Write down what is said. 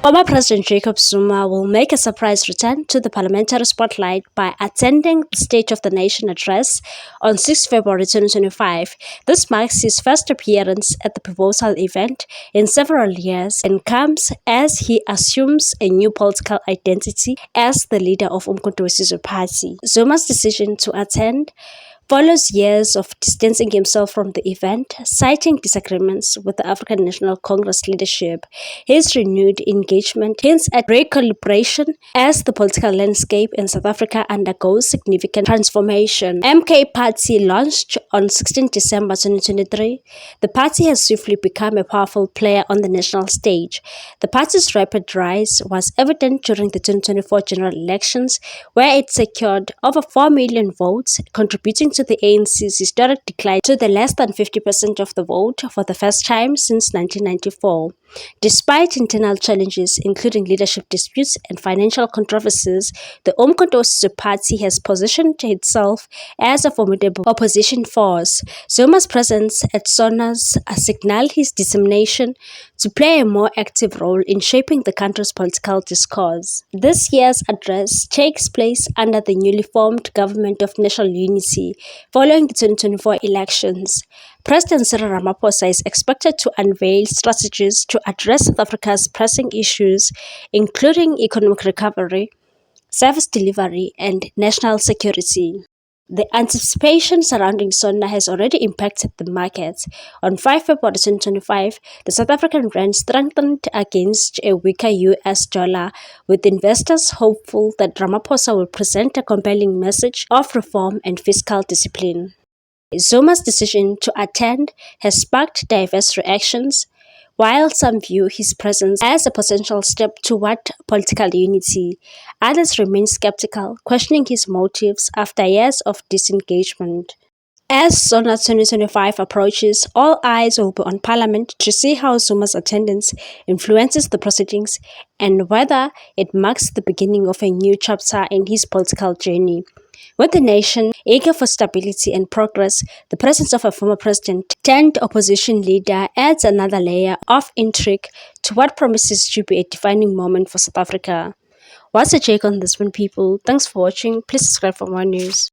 Former President Jacob Zuma will make a surprise return to the parliamentary spotlight by attending the State of the Nation address on 6 February 2025. This marks his first appearance at the pivotal event in several years and comes as he assumes a new political identity as the leader of Umkhonto we Sizwe Party. Zuma's decision to attend follows years of distancing himself from the event, citing disagreements with the African National Congress leadership. His renewed engagement hints at recalibration as the political landscape in South Africa undergoes significant transformation. MK Party launched on 16 December 2023. The party has swiftly become a powerful player on the national stage. The party's rapid rise was evident during the 2024 general elections, where it secured over 4 million votes, contributing to the ANC's historic decline to the less than 50% of the vote for the first time since 1994. Despite internal challenges, including leadership disputes and financial controversies, the Umkhonto we Sizwe Party has positioned itself as a formidable opposition force. Zuma's presence at SONAS signaled his determination to play a more active role in shaping the country's political discourse. This year's address takes place under the newly formed Government of National Unity following the 2024 elections. President Cyril Ramaphosa is expected to unveil strategies to address South Africa's pressing issues, including economic recovery, service delivery, and national security. The anticipation surrounding SONA has already impacted the markets. On 5 February 2025, the South African rand strengthened against a weaker US dollar, with investors hopeful that Ramaphosa will present a compelling message of reform and fiscal discipline. Zuma's decision to attend has sparked diverse reactions. While some view his presence as a potential step toward political unity, others remain skeptical, questioning his motives after years of disengagement. As SONA 2025 approaches, all eyes will be on Parliament to see how Zuma's attendance influences the proceedings and whether it marks the beginning of a new chapter in his political journey. With the nation eager for stability and progress, the presence of a former president turned opposition leader adds another layer of intrigue to what promises to be a defining moment for South Africa. What's your take on this one, people? Thanks for watching. Please subscribe for more news.